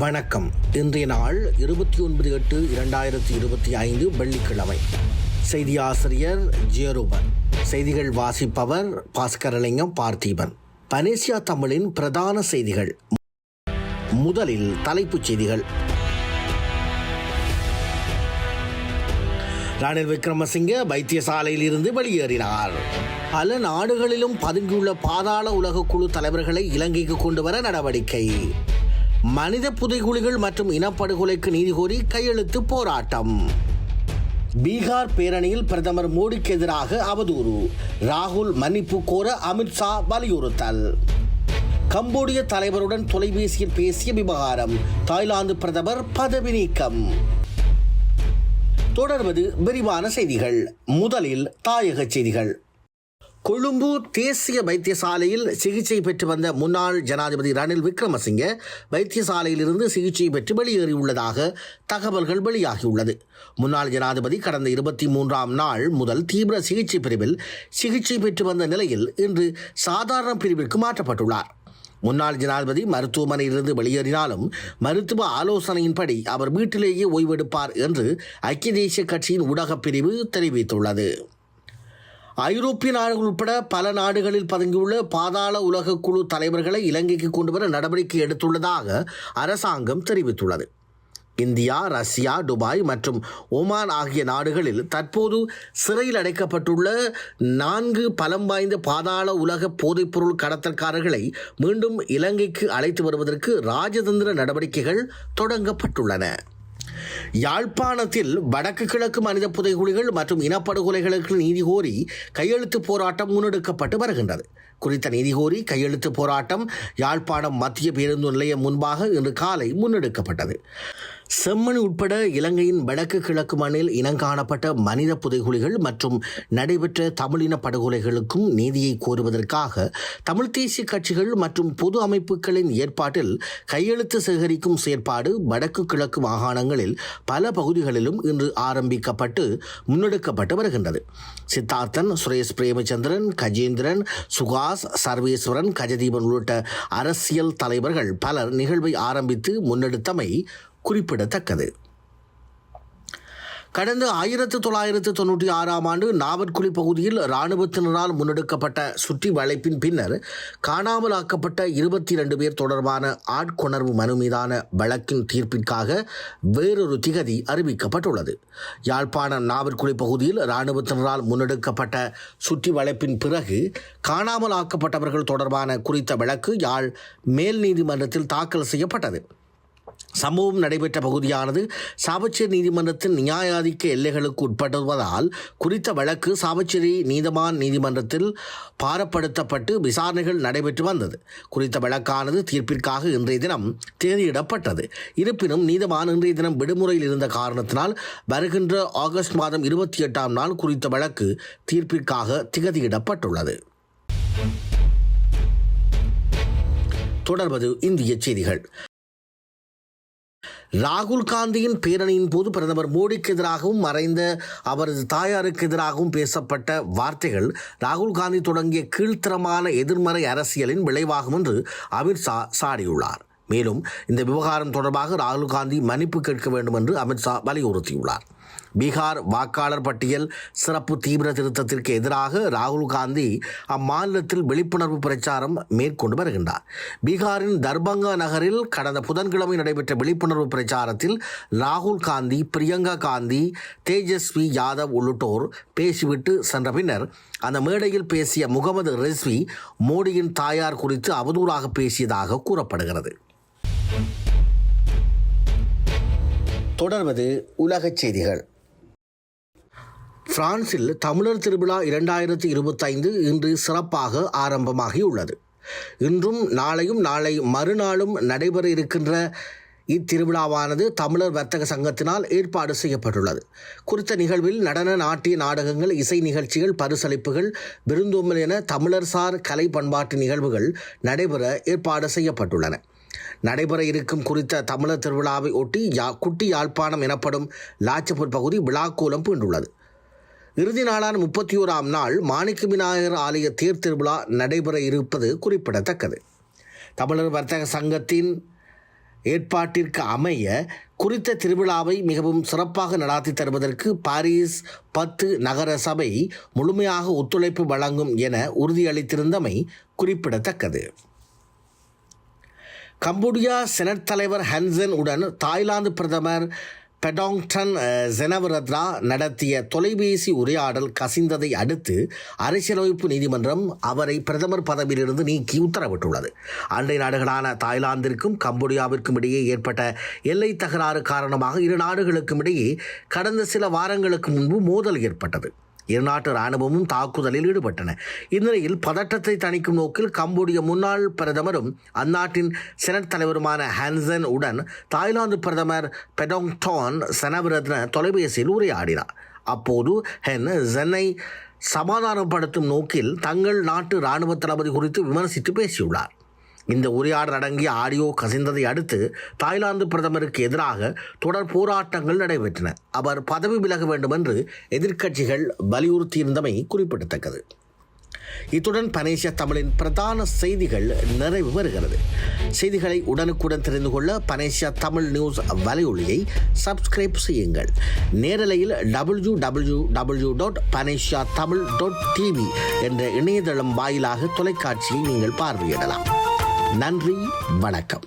வணக்கம். இன்றைய நாள் 29/8/2025 வெள்ளிக்கிழமை. செய்தி ஆசிரியர் ஜியரூபன். செய்திகள் வாசிப்பவர் பாஸ்கரலிங்கம் பார்த்தீபன். பனேசியா தமிழின் பிரதான செய்திகள். முதலில் தலைப்புச் செய்திகள். ரணில் விக்ரமசிங்க வைத்தியசாலையில் இருந்து வெளியேறினார். பல நாடுகளிலும் பதுங்கியுள்ள பாதாள உலக குழு தலைவர்களை இலங்கைக்கு கொண்டு வர நடவடிக்கை. மனித புதைகுழிகள் மற்றும் இனப்படுகொலைக்கு நீதி கோரி கையெழுத்து போராட்டம். பீகார் பேரணியில் பிரதமர் மோடிக்கு எதிராக அவதூறு. ராகுல் மன்னிப்பு கோர அமித்ஷா வலியுறுத்தல். கம்போடிய தலைவருடன் தொலைபேசியில் பேசிய விவகாரம். தாய்லாந்து பிரதமர் பதவி நீக்கம். தொடர்வது விரிவான செய்திகள். முதலில் தாயக செய்திகள். கொழும்பு தேசிய வைத்தியசாலையில் சிகிச்சை பெற்று வந்த முன்னாள் ஜனாதிபதி ரணில் விக்ரமசிங்க வைத்தியசாலையிலிருந்து சிகிச்சை பெற்று வெளியேறியுள்ளதாக தகவல்கள் வெளியாகியுள்ளது. முன்னாள் ஜனாதிபதி கடந்த 23ஆம் நாள் முதல் தீவிர சிகிச்சை பிரிவில் சிகிச்சை பெற்று வந்த நிலையில் இன்று சாதாரண பிரிவிற்கு மாற்றப்பட்டுள்ளார். முன்னாள் ஜனாதிபதி மருத்துவமனையிலிருந்து வெளியேறினாலும் மருத்துவ ஆலோசனையின்படி அவர் வீட்டிலேயே ஓய்வெடுப்பார் என்று ஐக்கிய தேசிய கட்சியின் ஊடகப் பிரிவு தெரிவித்துள்ளது. ஐரோப்பிய நாடுகள் உட்பட பல நாடுகளில் பதுங்கியுள்ள பாதாள உலக குழு தலைவர்களை இலங்கைக்கு கொண்டுவர நடவடிக்கை எடுத்துள்ளதாக அரசாங்கம் தெரிவித்துள்ளது. இந்தியா, ரஷ்யா, துபாய் மற்றும் ஒமான் ஆகிய நாடுகளில் தற்போது சிறையில் அடைக்கப்பட்டுள்ள 4 பலம் வாய்ந்த பாதாள உலக போதைப்பொருள் கடத்தல்காரர்களை மீண்டும் இலங்கைக்கு அழைத்து வருவதற்கு ராஜதந்திர நடவடிக்கைகள் தொடங்கப்பட்டுள்ளன. யாழ்ப்பாணத்தில் வடக்கு கிழக்கு மனித புதைகுழிகள் மற்றும் இனப்படுகொலைகளுக்கு நீதி கோரி கையெழுத்து போராட்டம் முன்னெடுக்கப்பட்டு வருகின்றது. குறித்த நீதி கோரி கையெழுத்து போராட்டம் யாழ்ப்பாணம் மத்திய பேருந்து நிலையம் முன்பாக இன்று காலை முன்னெடுக்கப்பட்டது. செம்மணி உட்பட இலங்கையின் வடக்கு கிழக்கு மண்ணில் இனங்காணப்பட்ட மனித புதைகுழிகள் மற்றும் நடைபெற்ற தமிழின படுகொலைகளுக்கும் நீதியை கோருவதற்காக தமிழ் தேசிய கட்சிகள் மற்றும் பொது அமைப்புகளின் ஏற்பாட்டில் கையெழுத்து சேகரிக்கும் செயற்பாடு வடக்கு கிழக்கு மாகாணங்களில் பல பகுதிகளிலும் இன்று ஆரம்பிக்கப்பட்டு முன்னெடுக்கப்பட்டு வருகின்றது. சித்தார்த்தன், சுரேஷ் பிரேமச்சந்திரன், கஜேந்திரன், சுகாஸ், சர்வேஸ்வரன், கஜதீபன் உள்ளிட்ட அரசியல் தலைவர்கள் பலர் நிகழ்வை ஆரம்பித்து முன்னெடுத்தமை குறிப்பிடத்தக்கது. கடந்த 1996ஆம் ஆண்டு நாவற்குழி பகுதியில் இராணுவத்தினரால் முன்னெடுக்கப்பட்ட சுற்றி வளைப்பின் பின்னர் காணாமலாக்கப்பட்ட 22 பேர் தொடர்பான ஆட்கொணர்வு மனு மீதான வழக்கின் தீர்ப்பிற்காக வேறொரு திகதி அறிவிக்கப்பட்டுள்ளது. யாழ்ப்பாணம் நாவற்குழி பகுதியில் இராணுவத்தினரால் முன்னெடுக்கப்பட்ட சுற்றி வளைப்பின் பிறகு காணாமலாக்கப்பட்டவர்கள் தொடர்பான குறித்த வழக்கு யாழ் மேல் நீதிமன்றத்தில் தாக்கல் செய்யப்பட்டது. சம்பவம் நடைபெற்ற பகுதியானது சாவச்சேரி நீதிமன்றத்தின் நியாயாதிக்க எல்லைகளுக்கு உட்படுவதால் குறித்த வழக்கு சாவச்சேரி நீதவான் நீதிமன்றத்தில் பாரப்படுத்தப்பட்டு விசாரணைகள் நடைபெற்று வந்தது. குறித்த வழக்கானது தீர்ப்பிற்காக இன்றைய தினம் தேதியிடப்பட்டது. இருப்பினும் நீதவான் இன்றைய தினம் விடுமுறையில் இருந்த காரணத்தினால் வருகின்ற ஆகஸ்ட் மாதம் 28ஆம் நாள் குறித்த வழக்கு தீர்ப்பிற்காக திகதியிடப்பட்டுள்ளது. தொடர்வது இந்திய செய்திகள். ராகுல் காந்தியின் பேரணியின் போது பிரதமர் மோடிக்கு எதிராகவும் மறைந்த அவரது தாயாருக்கு எதிராகவும் பேசப்பட்ட வார்த்தைகள் ராகுல் காந்தி தொடங்கிய கீழ்த்தரமான எதிர்மறை அரசியலின் விளைவாகும் என்று அமித்ஷா சாடியுள்ளார். மேலும் இந்த விவகாரம் தொடர்பாக ராகுல் காந்தி மன்னிப்பு கேட்க வேண்டும் என்று அமித்ஷா வலியுறுத்தியுள்ளார். பீகார் வாக்காளர் பட்டியல் சிறப்பு தீவிர திருத்தத்திற்கு எதிராக ராகுல் காந்தி அம்மாநிலத்தில் விழிப்புணர்வு பிரச்சாரம் மேற்கொண்டு வருகின்றார். பீகாரின் தர்பங்கா நகரில் கடந்த புதன்கிழமை நடைபெற்ற விழிப்புணர்வு பிரச்சாரத்தில் ராகுல் காந்தி, பிரியங்கா காந்தி, தேஜஸ்வி யாதவ் உள்ளிட்டோர் பேசிவிட்டு சென்ற பின்னர் அந்த மேடையில் பேசிய முகமது ரிஸ்வி மோடியின் தாயார் குறித்து அவதூறாக பேசியதாக கூறப்படுகிறது. தொடர்வது உலகச் செய்திகள். பிரான்சில் தமிழர் திருவிழா 2025 இன்று சிறப்பாக ஆரம்பமாகியுள்ளது. இன்றும் நாளையும் நாளை மறுநாளும் நடைபெற இருக்கின்ற இத்திருவிழாவானது தமிழர் வர்த்தக சங்கத்தினால் ஏற்பாடு செய்யப்பட்டுள்ளது. குறித்த நிகழ்வில் நடன, நாட்டிய நாடகங்கள், இசை நிகழ்ச்சிகள், பரிசளிப்புகள், விருந்தோம்பல் என தமிழர்சார் கலை பண்பாட்டு நிகழ்வுகள் நடைபெற ஏற்பாடு செய்யப்பட்டுள்ளன. நடைபெற இருக்கும் குறித்த தமிழர் திருவிழாவை ஒட்டி குட்டி யாழ்ப்பாணம் எனப்படும் லாச்சப்பூர் பகுதி விழாக்கோலம் பூண்டுள்ளது. இறுதி நாளான 31ஆம் நாள் மாணிக்க விநாயகர் ஆலய தேர் திருவிழா நடைபெற இருப்பது குறிப்பிடத்தக்கது. தமிழர் வர்த்தக சங்கத்தின் ஏற்பாட்டிற்கு அமைய குறித்த திருவிழாவை மிகவும் சிறப்பாக நடாத்தி தருவதற்கு பாரிஸ் 10 நகர சபை முழுமையாக ஒத்துழைப்பு வழங்கும் என உறுதியளித்திருந்தமை குறிப்பிடத்தக்கது. கம்போடியா செனட் தலைவர் ஹன்சென் உடன் தாய்லாந்து பிரதமர் பெடாங்டன் ஜெனவரத்ரா நடத்திய தொலைபேசி உரையாடல் கசிந்ததை அடுத்து அரசியலமைப்பு நீதிமன்றம் அவரை பிரதமர் பதவியிலிருந்து நீக்கி உத்தரவிட்டுள்ளது. அண்டை நாடுகளான தாய்லாந்திற்கும் கம்போடியாவிற்கும் இடையே ஏற்பட்ட எல்லை தகராறு காரணமாக இரு நாடுகளுக்கும் இடையே கடந்த சில வாரங்களுக்கு முன்பு மோதல் ஏற்பட்டது. இரு நாட்டு இராணுவமும் தாக்குதலில் ஈடுபட்டன. இந்நிலையில் பதற்றத்தை தணிக்கும் நோக்கில் கம்போடிய முன்னாள் பிரதமரும் அந்நாட்டின் செனட் தலைவருமான ஹன்சென் உடன் தாய்லாந்து பிரதமர் பெடாங்டான் செனவிரத்ன தொலைபேசியில் உரையாடினார். அப்போது ஹன்சென்னை சமாதானப்படுத்தும் நோக்கில் தங்கள் நாட்டு இராணுவ தளபதி குறித்து விமர்சித்து பேசியுள்ளார். இந்த உரையாடல் அடங்கிய ஆடியோ கசிந்ததை அடுத்து தாய்லாந்து பிரதமருக்கு எதிராக தொடர் போராட்டங்கள் நடைபெற்றன. அவர் பதவி விலக வேண்டும் என்று எதிர்க்கட்சிகள் வலியுறுத்தியிருந்தமை குறிப்பிடத்தக்கது. இத்துடன் பனேசியா தமிழின் பிரதான செய்திகள் நிறைவு பெறுகிறது. செய்திகளை உடனுக்குடன் தெரிந்து கொள்ள பனேசியா தமிழ் நியூஸ் வலையொலியை சப்ஸ்கிரைப் செய்யுங்கள். நேரலையில் www.panesiatamil.tv என்ற இணையதளம் வாயிலாக தொலைக்காட்சியை நீங்கள் பார்வையிடலாம். நன்றி, வணக்கம்.